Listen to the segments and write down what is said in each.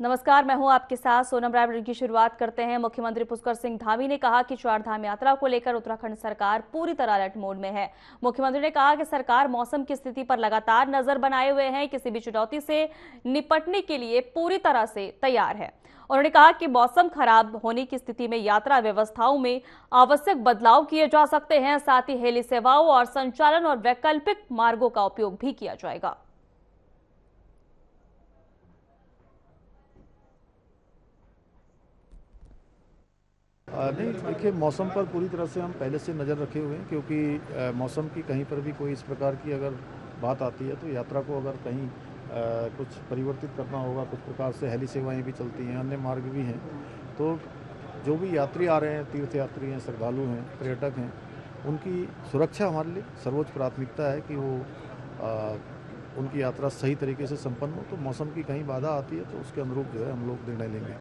नमस्कार, मैं हूं आपके साथ सोनम राय। की शुरुआत करते हैं। मुख्यमंत्री पुष्कर सिंह धामी ने कहा कि चारधाम यात्रा को लेकर उत्तराखंड सरकार पूरी तरह अलर्ट मोड में है। मुख्यमंत्री ने कहा कि सरकार मौसम की स्थिति पर लगातार नजर बनाए हुए है, किसी भी चुनौती से निपटने के लिए पूरी तरह से तैयार है। उन्होंने कहा कि मौसम खराब होने की स्थिति में यात्रा व्यवस्थाओं में आवश्यक बदलाव किए जा सकते हैं। साथ ही हेली सेवाओं और संचालन और वैकल्पिक मार्गों का उपयोग भी किया जाएगा। नहीं, देखिए, मौसम पर पूरी तरह से हम पहले से नज़र रखे हुए हैं, क्योंकि मौसम की कहीं पर भी कोई इस प्रकार की अगर बात आती है तो यात्रा को अगर कहीं कुछ परिवर्तित करना होगा, कुछ प्रकार से हेली सेवाएं भी चलती हैं, अन्य मार्ग भी हैं, तो जो भी यात्री आ रहे हैं, तीर्थयात्री हैं, श्रद्धालु हैं, पर्यटक हैं, उनकी सुरक्षा हमारे लिए सर्वोच्च प्राथमिकता है कि वो उनकी यात्रा सही तरीके से संपन्न हो। तो मौसम की कहीं बाधा आती है तो उसके अनुरूप जो है हम लोग निर्णय लेंगे।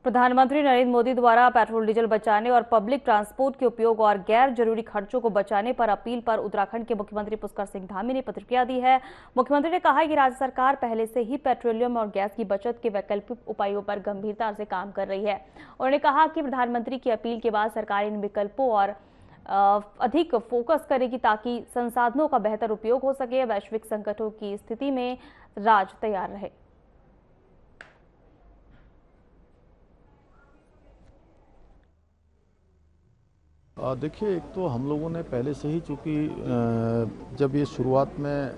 प्रधानमंत्री नरेंद्र मोदी द्वारा पेट्रोल डीजल बचाने और पब्लिक ट्रांसपोर्ट के उपयोग और गैर जरूरी खर्चों को बचाने पर अपील पर उत्तराखंड के मुख्यमंत्री पुष्कर सिंह धामी ने प्रतिक्रिया दी है। मुख्यमंत्री ने कहा कि राज्य सरकार पहले से ही पेट्रोलियम और गैस की बचत के वैकल्पिक उपायों पर गंभीरता से काम कर रही है। उन्होंने कहा कि प्रधानमंत्री की अपील के बाद सरकार इन विकल्पों और अधिक फोकस करेगी ताकि संसाधनों का बेहतर उपयोग हो सके। वैश्विक संकटों की स्थिति में राज्य तैयार रहे। देखिए, एक तो हम लोगों ने पहले से ही, चूँकि जब ये शुरुआत में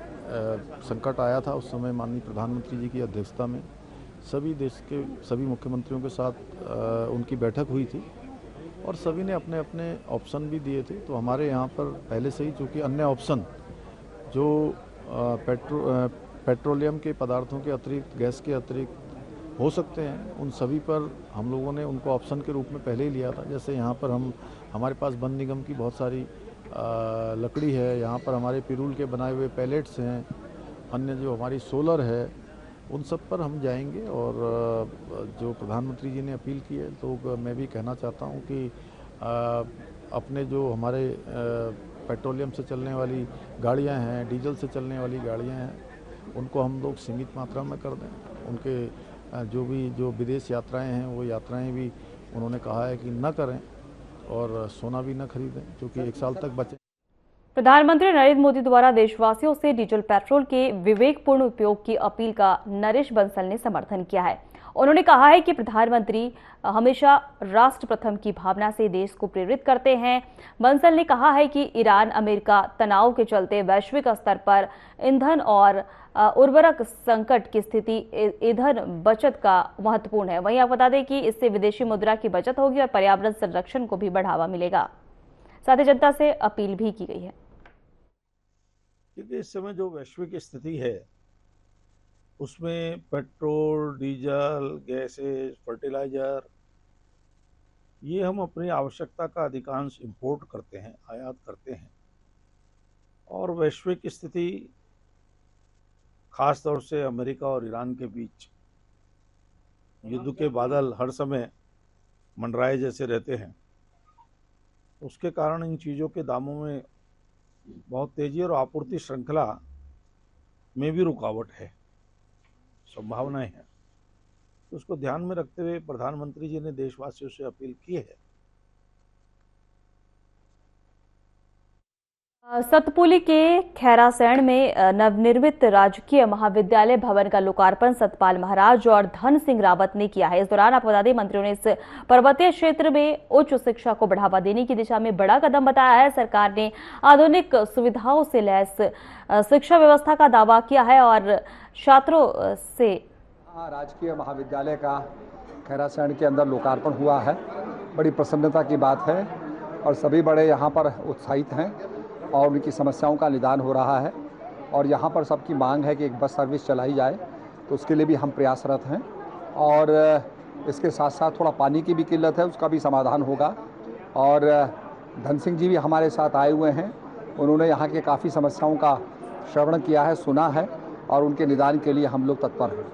संकट आया था, उस समय माननीय प्रधानमंत्री जी की अध्यक्षता में सभी देश के सभी मुख्यमंत्रियों के साथ उनकी बैठक हुई थी और सभी ने अपने अपने ऑप्शन भी दिए थे। तो हमारे यहाँ पर पहले से ही, चूँकि अन्य ऑप्शन जो पेट्रोलियम के पदार्थों के अतिरिक्त, गैस के अतिरिक्त हो सकते हैं, उन सभी पर हम लोगों ने उनको ऑप्शन के रूप में पहले ही लिया था। जैसे यहाँ पर हमारे पास वन निगम की बहुत सारी लकड़ी है, यहाँ पर हमारे पिरूल के बनाए हुए पैलेट्स हैं, अन्य जो हमारी सोलर है, उन सब पर हम जाएंगे। और जो प्रधानमंत्री जी ने अपील की है, तो मैं भी कहना चाहता हूँ कि अपने जो हमारे पेट्रोलियम से चलने वाली गाड़ियाँ हैं, डीजल से चलने वाली गाड़ियाँ हैं, उनको हम लोग सीमित मात्रा में कर दें। उनके जो विदेश यात्राएं हैं, वो यात्राएं भी उन्होंने कहा है कि न करें और सोना भी न खरीदें, क्योंकि 1 साल तक बचे। प्रधानमंत्री नरेंद्र मोदी द्वारा देशवासियों से डीजल पेट्रोल के विवेकपूर्ण उपयोग की अपील का नरेश बंसल ने समर्थन किया है। उन्होंने कहा है कि प्रधानमंत्री हमेशा राष्ट्र प्रथम की भावना से देश को प्रेरित करते हैं। बंसल ने कहा है कि ईरान अमेरिका तनाव के चलते वैश्विक स्तर पर ईंधन और उर्वरक संकट की स्थिति ईंधन बचत का महत्वपूर्ण है। वहीं आप बता दें कि इससे विदेशी मुद्रा की बचत होगी और पर्यावरण संरक्षण को भी बढ़ावा मिलेगा। साथ ही जनता से अपील भी की गई है। क्योंकि इस समय जो वैश्विक स्थिति है, उसमें पेट्रोल, डीजल, गैसेस, फर्टिलाइजर, ये हम अपनी आवश्यकता का अधिकांश इंपोर्ट करते हैं, आयात करते हैं। और वैश्विक स्थिति, खास तौर से अमेरिका और ईरान के बीच युद्ध के बादल हर समय मंडराए जैसे रहते हैं। उसके कारण इन चीज़ों के दामों में बहुत तेजी और आपूर्ति श्रृंखला में भी रुकावट है, संभावनाएं हैं। तो उसको ध्यान में रखते हुए प्रधानमंत्री जी ने देशवासियों से अपील की है। सतपुली के खैरासैंण में नवनिर्मित राजकीय महाविद्यालय भवन का लोकार्पण सतपाल महाराज और धन सिंह रावत ने किया है। इस दौरान आपको बता दें, मंत्रियों ने इस पर्वतीय क्षेत्र में उच्च शिक्षा को बढ़ावा देने की दिशा में बड़ा कदम बताया है। सरकार ने आधुनिक सुविधाओं से लैस शिक्षा व्यवस्था का दावा किया है और छात्रों से राजकीय महाविद्यालय का खैरासैंण के अंदर लोकार्पण हुआ है। बड़ी प्रसन्नता की बात है और सभी बड़े यहाँ पर उत्साहित हैं और उनकी समस्याओं का निदान हो रहा है। और यहाँ पर सबकी मांग है कि एक बस सर्विस चलाई जाए, तो उसके लिए भी हम प्रयासरत हैं। और इसके साथ साथ थोड़ा पानी की भी किल्लत है, उसका भी समाधान होगा। और धन सिंह जी भी हमारे साथ आए हुए हैं। उन्होंने यहाँ के काफ़ी समस्याओं का श्रवण किया है, सुना है और उनके निदान के लिए हम लोग तत्पर हैं।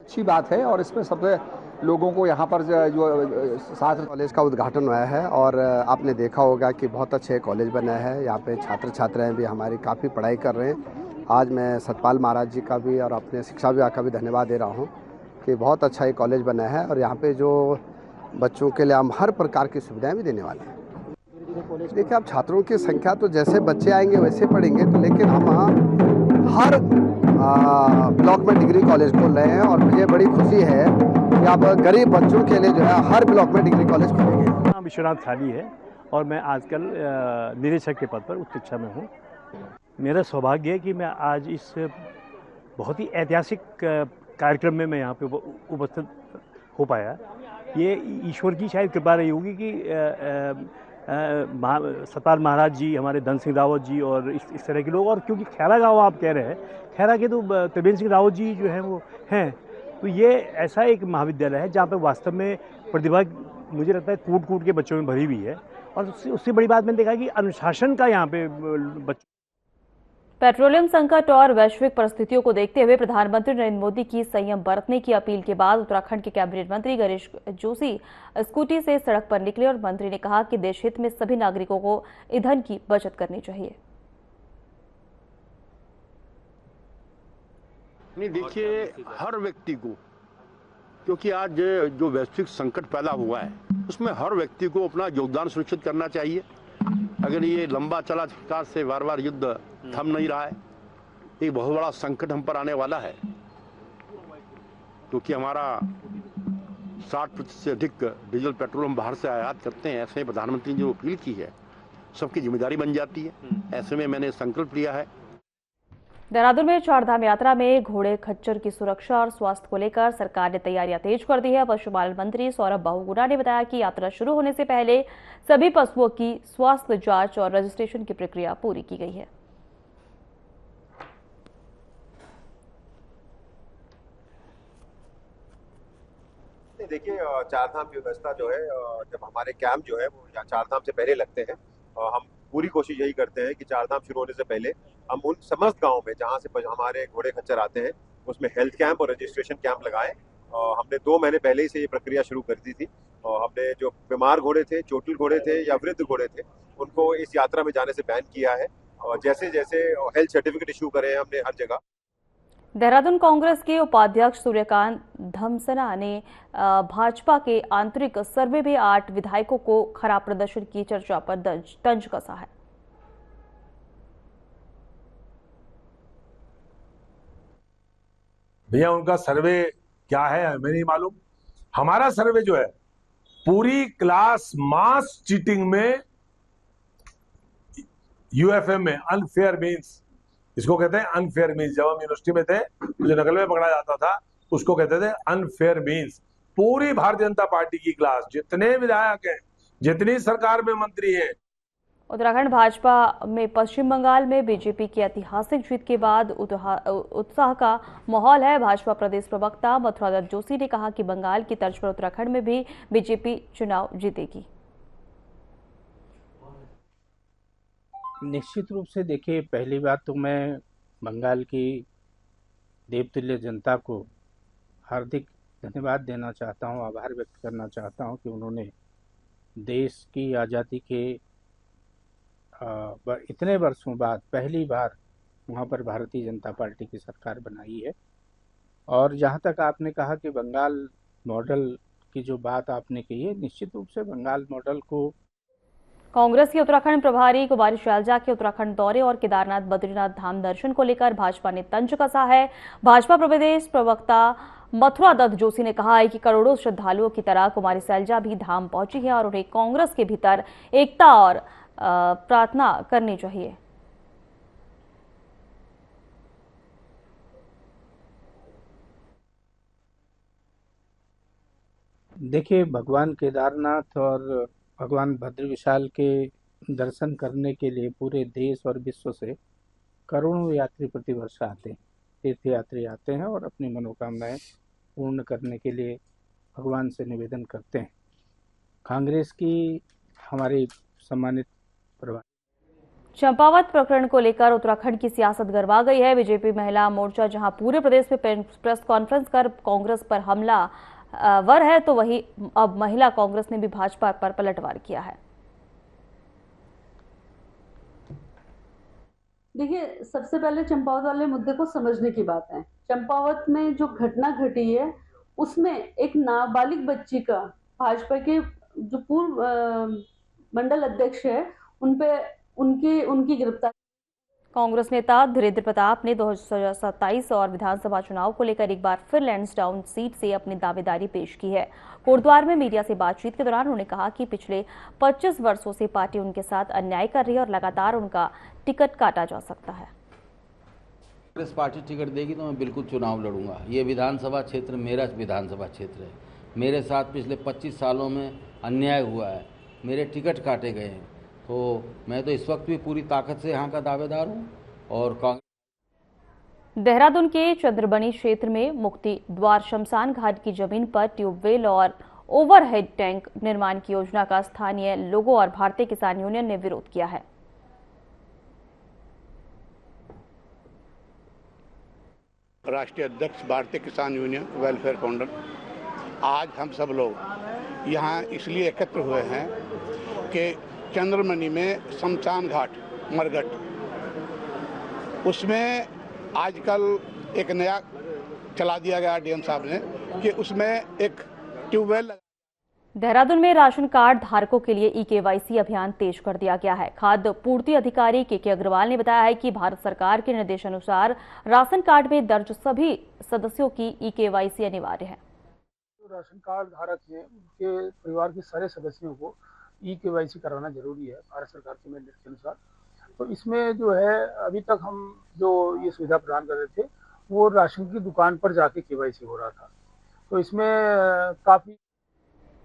अच्छी बात है और इसमें सबसे लोगों को यहाँ पर जो साथ कॉलेज का उद्घाटन हुआ है और आपने देखा होगा कि बहुत अच्छे कॉलेज बना है। यहाँ पे छात्र छात्राएं भी हमारी काफ़ी पढ़ाई कर रहे हैं। आज मैं सतपाल महाराज जी का भी और अपने शिक्षा विभाग का भी धन्यवाद दे रहा हूँ कि बहुत अच्छा ये कॉलेज बना है और यहाँ पे जो बच्चों के लिए हम हर प्रकार की सुविधाएं भी देने वाले हैं। देखिए, अब छात्रों की संख्या तो जैसे बच्चे आएंगे वैसे पढ़ेंगे, तो लेकिन हम हर ब्लॉक में डिग्री कॉलेज खोल रहे हैं और मुझे बड़ी खुशी है कि अब गरीब बच्चों के लिए जो है हर ब्लॉक में डिग्री कॉलेज खोलेंगे। नाम विश्वनाथ खाली है और मैं आजकल निदेशक के पद पर उच्च शिक्षा में हूँ। मेरा सौभाग्य है कि मैं आज इस बहुत ही ऐतिहासिक कार्यक्रम में मैं यहाँ पे उपस्थित हो पाया। ये ईश्वर की शायद कृपा रही होगी कि सतपाल महाराज जी, हमारे धन सिंह रावत जी और इस तरह के लोग, और क्योंकि खैरा गाँव आप कह रहे हैं, खैरा के तो त्रिवेंद्र सिंह रावत जी जो हैं वो हैं, तो ये ऐसा एक महाविद्यालय है जहाँ पे वास्तव में प्रतिभा मुझे लगता है कूट कूट के बच्चों में भरी हुई है। और उससे बड़ी बात मैंने देखा कि अनुशासन का यहाँ पे बच्चों। पेट्रोलियम संकट और वैश्विक परिस्थितियों को देखते हुए प्रधानमंत्री नरेंद्र मोदी की संयम बरतने की अपील के बाद उत्तराखंड के कैबिनेट मंत्री गणेश जोशी स्कूटी से सड़क पर निकले और मंत्री ने कहा कि देश हित में सभी नागरिकों को ईंधन की बचत करनी चाहिए। नहीं, देखिए, हर व्यक्ति को, क्योंकि आज जो वैश्विक संकट पैदा हुआ है उसमें हर व्यक्ति को अपना योगदान सुनिश्चित करना चाहिए। अगर ये लंबा चला प्रकार से बार बार युद्ध थम नहीं रहा है, एक बहुत बड़ा संकट हम पर आने वाला है, क्योंकि हमारा 60% से अधिक डीजल पेट्रोल हम बाहर से आयात करते हैं। ऐसे में प्रधानमंत्री ने जो अपील की है सबकी जिम्मेदारी बन जाती है। ऐसे में मैंने संकल्प लिया है। देहरादून में चारधाम यात्रा में घोड़े खच्चर की सुरक्षा और स्वास्थ्य को लेकर सरकार ने तैयारियां तेज कर दी है। पशुपालन मंत्री सौरभ बहुगुणा ने बताया कि यात्रा शुरू होने से पहले सभी पशुओं की स्वास्थ्य जांच और रजिस्ट्रेशन की प्रक्रिया पूरी की गई है। देखिए, चारधाम की व्यवस्था जो है, जब हमारे कैंप जो है वो चारधाम से पहले लगते हैं, हम पूरी कोशिश यही करते हैं कि चारधाम शुरू होने से पहले हम उन समस्त गांव में जहां से हमारे घोड़े खच्चर आते हैं उसमें हेल्थ कैंप और रजिस्ट्रेशन कैंप लगाए। हमने 2 महीने पहले ही से ये प्रक्रिया शुरू कर दी थी और हमने जो बीमार घोड़े थे, चोटिल घोड़े थे या वृद्ध घोड़े थे, उनको इस यात्रा में जाने से बैन किया है। और जैसे जैसे हेल्थ सर्टिफिकेट इशू करे हमने हर जगह। देहरादून कांग्रेस के उपाध्यक्ष सूर्यकांत धमसना ने भाजपा के आंतरिक सर्वे में 8 विधायकों को खराब प्रदर्शन की चर्चा पर तंज कसा है। भैया, उनका सर्वे क्या है हमें नहीं मालूम। हमारा सर्वे जो है पूरी क्लास मास चीटिंग में, यूएफएम में, अनफेयर मीन्स, इसको कहते हैं अनफेयर मीन्स। जब हम यूनिवर्सिटी में थे तो जो नकल में पकड़ा जाता था उसको कहते थे अनफेयर मीन्स। पूरी भारतीय जनता पार्टी की क्लास, जितने विधायक हैं, जितनी सरकार में मंत्री हैं। उत्तराखंड भाजपा में पश्चिम बंगाल में बीजेपी की ऐतिहासिक जीत के बाद उत्साह का माहौल है। भाजपा प्रदेश प्रवक्ता मथुरा दत्त जोशी ने कहा कि बंगाल की तर्ज पर उत्तराखंड में भी बीजेपी चुनाव जीतेगी। निश्चित रूप से देखिए, पहली बात तो मैं बंगाल की देवतुल्य जनता को हार्दिक धन्यवाद देना चाहता हूं, आभार व्यक्त करना चाहता हूं कि उन्होंने देश की आज़ादी के इतने वर्षों बाद पहली बार वहां पर भारतीय जनता पार्टी की सरकार बनाई है। और जहां तक आपने कहा कि बंगाल मॉडल की जो बात आपने कही है, निश्चित रूप से बंगाल मॉडल को कांग्रेस के उत्तराखंड प्रभारी कुमारी शैलजा के उत्तराखंड दौरे और केदारनाथ बद्रीनाथ धाम दर्शन को लेकर भाजपा ने तंज कसा है। भाजपा प्रदेश प्रवक्ता मथुरा दत्त जोशी ने कहा है कि करोड़ों श्रद्धालुओं की तरह कुमारी शैलजा भी धाम पहुंची है और उन्हें कांग्रेस के भीतर एकता और प्रार्थना करनी चाहिए। देखिए, भगवान केदारनाथ और भगवान भद्र विशाल के दर्शन करने के लिए पूरे देश और विश्व से करोड़ों यात्री प्रतिवर्ष आते हैं, तीर्थयात्री आते हैं और अपनी मनोकामनाएं पूर्ण करने के लिए भगवान से निवेदन करते हैं। कांग्रेस की हमारी सम्मानित प्रभारी। चंपावत प्रकरण को लेकर उत्तराखंड की सियासत गरमा गई है। बीजेपी महिला मोर्चा जहां पूरे प्रदेश में प्रेस कॉन्फ्रेंस कर कांग्रेस पर हमला वर है, तो वहीं अब महिला कांग्रेस ने भी भाजपा पर पलटवार किया है। देखिए, सबसे पहले चंपावत वाले मुद्दे को समझने की बात है। चंपावत में जो घटना घटी है उसमें एक नाबालिग बच्ची का भाजपा के जो पूर्व मंडल अध्यक्ष है उनकी गिरफ्तारी। कांग्रेस नेता धीरेन्द्र प्रताप ने 2027 और विधानसभा चुनाव को लेकर एक बार फिर लैंसडाउन सीट से अपनी दावेदारी पेश की है। कोटद्वार में मीडिया से बातचीत के दौरान उन्होंने कहा कि पिछले 25 वर्षों से पार्टी उनके साथ अन्याय कर रही है और लगातार उनका टिकट काटा जा सकता है। कांग्रेस पार्टी टिकट देगी तो मैं बिल्कुल चुनाव लड़ूंगा। ये विधानसभा क्षेत्र मेरा विधानसभा क्षेत्र है। मेरे साथ पिछले 25 सालों में अन्याय हुआ है, मेरे टिकट काटे गए हैं, तो मैं तो इस वक्त भी पूरी ताकत से यहाँ का दावेदार हूँ। और कांग्रेस देहरादून के चंद्रबनी क्षेत्र में मुक्ति द्वार शमशान घाट की जमीन पर ट्यूबवेल और ओवरहेड टैंक निर्माण की योजना का स्थानीय लोगों और भारतीय किसान यूनियन ने विरोध किया है। राष्ट्रीय अध्यक्ष भारतीय किसान यूनियन वेलफेयर फाउंडर, आज हम सब लोग यहाँ इसलिए एकत्र हुए हैं कि चंद्रमणि में शमशान घाट मरघट, उसमें आजकल एक नया चला दिया गया डीएम साहब ने कि उसमें एक ट्यूबवेल। देहरादून में राशन कार्ड धारकों के लिए ई-केवाईसी अभियान तेज कर दिया गया है। खाद्य पूर्ति अधिकारी के अग्रवाल ने बताया है कि भारत सरकार के निर्देशानुसार राशन कार्ड में दर्ज सभी सदस्यों की ई-केवाईसी अनिवार्य है। जो राशन कार्ड धारक हैं उनके परिवार के सारे सदस्यों को ई-केवाईसी कराना जरूरी है भारत सरकार के निर्देश के अनुसार। तो इसमें जो है अभी तक हम जो ये सुविधा प्रदान कर रहे थे वो राशन की दुकान पर जाके केवाईसी हो रहा था, तो इसमें काफी।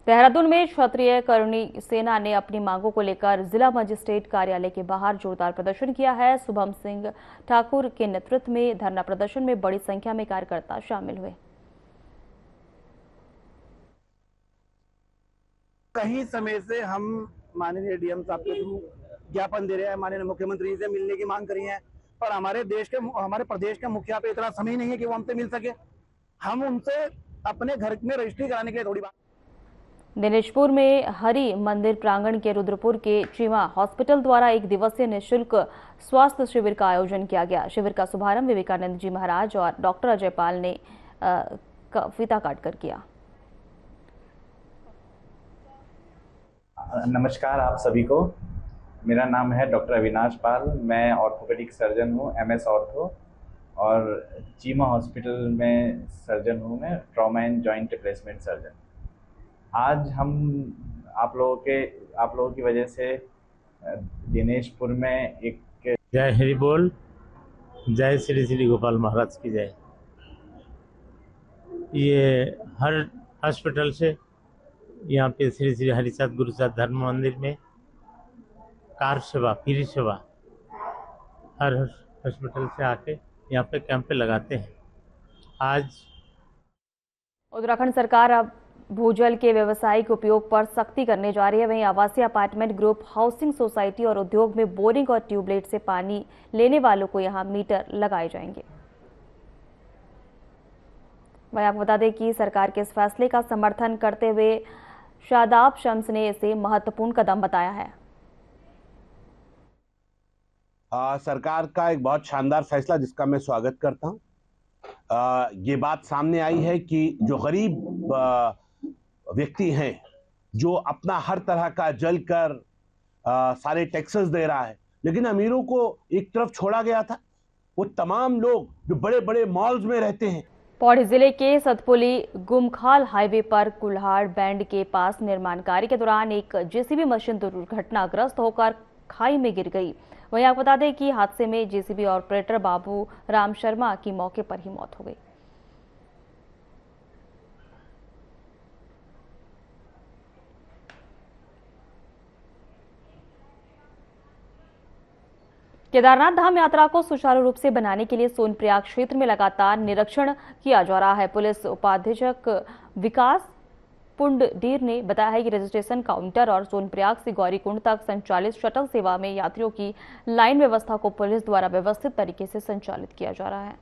देहरादून में क्षत्रिय करुणी सेना ने अपनी मांगों को लेकर जिला मजिस्ट्रेट कार्यालय के बाहर जोरदार प्रदर्शन किया है। शुभम सिंह ठाकुर के नेतृत्व में धरना प्रदर्शन में बड़ी संख्या में कार्यकर्ता शामिल हुए। कहीं समय से हम माननीय डीएम साहब के थ्रू ज्ञापन दे रहे हैं, माननीय मुख्यमंत्री से मिलने की मांग करी है, पर हमारे प्रदेश के मुखिया पे इतना समय नहीं है कि वो हमसे मिल सके। हम उनसे अपने घर में रजिस्ट्री कराने के लिए थोड़ी बात। दिनेशपुर में हरि मंदिर प्रांगण के रुद्रपुर के चीमा हॉस्पिटल द्वारा एक दिवसीय निःशुल्क स्वास्थ्य शिविर का आयोजन किया गया। शिविर का शुभारंभ विवेकानंद जी महाराज और डॉक्टर अजय पाल ने फीता काटकर किया। नमस्कार आप सभी को, मेरा नाम है डॉक्टर अविनाश पाल। मैं ऑर्थोपेडिक सर्जन हूँ, MS ऑर्थो, और चीमा हॉस्पिटल में सर्जन हूँ मैं, trauma and joint replacement surgeon. आज हम आप लोगों की वजह से दिनेशपुर में एक जय हरि बोल, जय श्री श्री गोपाल महाराज की जय। ये हर हॉस्पिटल से यहाँ पे श्री श्री हरिसाद गुरुसाद धर्म मंदिर में कार सेवा, फ्री सेवा हर हॉस्पिटल से आके यहाँ पे कैंप पे लगाते हैं। आज उत्तराखंड सरकार अब भूजल के व्यावसायिक उपयोग पर सख्ती करने जा रही है। वहीं आवासीय अपार्टमेंट, ग्रुप हाउसिंग सोसाइटी और उद्योग में बोरिंग और ट्यूबवेल से पानी लेने वालों को यहां मीटर लगाए जाएंगे। वहीं आपको बता दें कि सरकार के इस फैसले का समर्थन करते हुए शादाब शम्स ने इसे महत्वपूर्ण कदम बताया है। सरकार का एक बहुत शानदार फैसला जिसका मैं स्वागत करता हूं। ये बात सामने आई है कि जो गरीब व्यक्ति हैं, जो अपना हर तरह का जल कर सारे टैक्सेस दे रहा है, लेकिन अमीरों को एक तरफ छोड़ा गया था। वो तमाम लोग जो बड़े बड़े मॉल्स में रहते हैं। पौड़ी जिले के सतपुली गुमखाल हाईवे पर कुल्हाड़ बैंड के पास निर्माण कार्य के दौरान एक जेसीबी मशीन दुर्घटनाग्रस्त होकर खाई में गिर गई। वहीं आपको बता दें कि हादसे में जेसीबी ऑपरेटर बाबू राम शर्मा की मौके पर ही मौत हो गई। केदारनाथ धाम यात्रा को सुचारू रूप से बनाने के लिए सोनप्रयाग क्षेत्र में लगातार निरीक्षण किया जा रहा है। पुलिस उपाधीक्षक विकास पुंडडीर ने बताया है कि रजिस्ट्रेशन काउंटर और सोनप्रयाग से गौरीकुंड तक संचालित शटल सेवा में यात्रियों की लाइन व्यवस्था को पुलिस द्वारा व्यवस्थित तरीके से संचालित किया जा रहा है।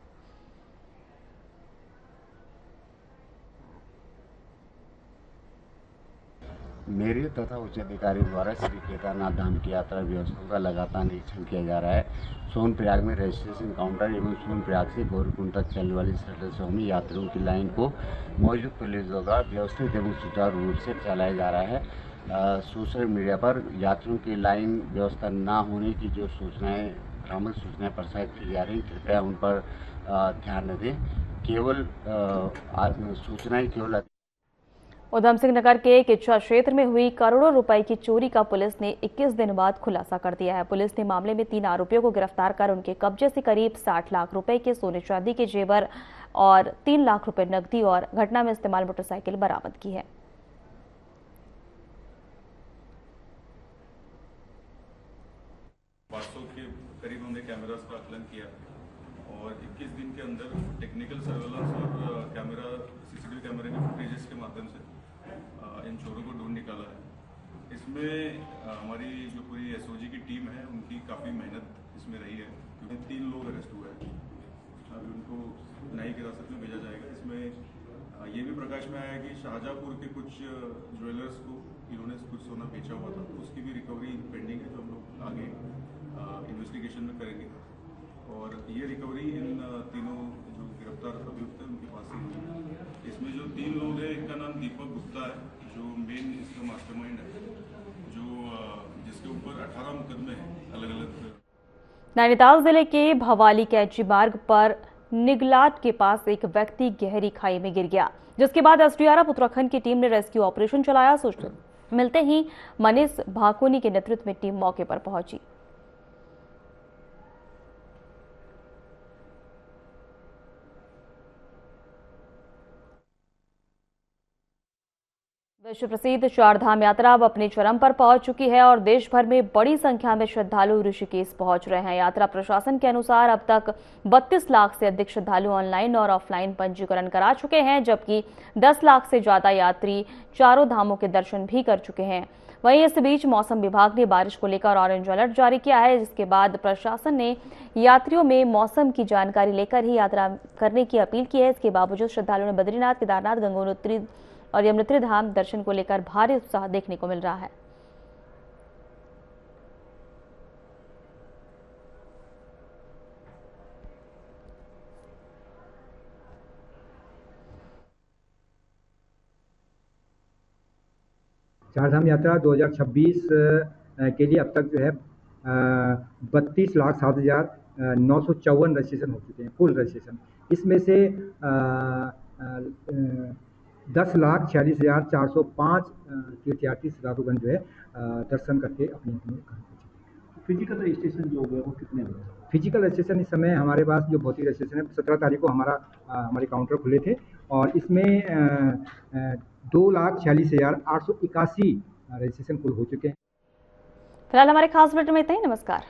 मेरे तथा उच्च अधिकारी द्वारा श्री केदारनाथ धाम की यात्रा व्यवस्थाओं का लगातार निरीक्षण किया जा रहा है। सोनप्रयाग में रजिस्ट्रेशन काउंटर एवं सोनप्रयाग से गौरीकुंड तक चलने वाली शटल सेवा में यात्रियों की लाइन को मौजूद पुलिस द्वारा व्यवस्थित एवं सुचारू रूप से चलाया जा रहा है। सोशल मीडिया पर यात्रियों की लाइन व्यवस्था न होने की जो सूचनाएं भ्रामक सूचनाएं प्रसारित की जा रही, कृपया उन पर ध्यान न दें। केवल सूचनाएं केवल उधम सिंह नगर के किच्छा क्षेत्र में हुई करोड़ों रुपए की चोरी का पुलिस ने 21 दिन बाद खुलासा कर दिया है। पुलिस ने मामले में 3 आरोपियों को गिरफ्तार कर उनके कब्जे से करीब 60 लाख रुपए के सोने चांदी के जेवर और 3 लाख रुपए नकदी और घटना में इस्तेमाल मोटरसाइकिल बरामद की है। के करीब हमने कैमरास का आकलन किया और 21 दिन के अंदर टेक्निकल सर्वेलेंस और सीसीटीवी कैमरे के फुटेजेस के माध्यम से इन चोरों को ढूंढ निकाला है। इसमें हमारी जो पूरी एसओजी की टीम है उनकी काफ़ी मेहनत इसमें रही है, क्योंकि 3 लोग अरेस्ट हुए हैं। अभी उनको न्यायिक हिरासत में भेजा जाएगा। इसमें ये भी प्रकाश में आया कि शाहजहाँपुर के कुछ ज्वेलर्स को इन्होंने कुछ सोना बेचा हुआ था, तो उसकी भी रिकवरी पेंडिंग है, जो हम लोग आगे इन्वेस्टिगेशन में करेंगे। और ये रिकवरी इन तीनों जो गिरफ्तार अभियुक्त हैं उनके पास से हुई। इसमें जो 3 लोग हैं, एक का नाम दीपक गुप्ता है, जो मेन इसका मास्टरमाइंड है, जिसके ऊपर 18 मुकदमे हैं अलग अलग। नैनीताल जिले के भवाली कैंची मार्ग पर निगलाट के पास एक व्यक्ति गहरी खाई में गिर गया, जिसके बाद एसडीआरएफ उत्तराखंड की टीम ने रेस्क्यू ऑपरेशन चलाया। सूचना मिलते ही मनीष भाकोनी के नेतृत्व में टीम मौके पर पहुंची। विश्व प्रसिद्ध चारधाम यात्रा अब अपने चरम पर पहुंच चुकी है और देश भर में बड़ी संख्या में श्रद्धालु ऋषिकेश पहुंच रहे हैं। यात्रा प्रशासन के अनुसार अब तक 32 लाख से अधिक श्रद्धालु ऑनलाइन और ऑफलाइन पंजीकरण करा चुके हैं, जबकि 10 लाख से ज्यादा यात्री चारों धामों के दर्शन भी कर चुके हैं। वहीं इस बीच मौसम विभाग ने बारिश को लेकर ऑरेंज अलर्ट जारी किया है, जिसके बाद प्रशासन ने यात्रियों में मौसम की जानकारी लेकर ही यात्रा करने की अपील की है। इसके बावजूद श्रद्धालुओं ने बद्रीनाथ, केदारनाथ, गंगोत्री और यमुनोत्री धाम दर्शन को लेकर भारी उत्साह देखने को मिल रहा है। चारधाम यात्रा 2026 के लिए अब तक जो है 32,07,954 रजिस्ट्रेशन हो चुके हैं, फुल रजिस्ट्रेशन। इसमें से 10,46,405 तीर्थयात्री श्रद्धालुगण जो है दर्शन करके अपने अपने घर पहुंचे। फिजिकल रजिस्ट्रेशन जो है वो कितने हुए? फिजिकल रजिस्ट्रेशन इस समय हमारे पास जो भौतिक रजिस्ट्रेशन है 17 तारीख को हमारे काउंटर खुले थे और इसमें 2,46,881 रजिस्ट्रेशन फुल हो चुके हैं। फिलहाल हमारे खास बुलेटिन में इतना ही। नमस्कार।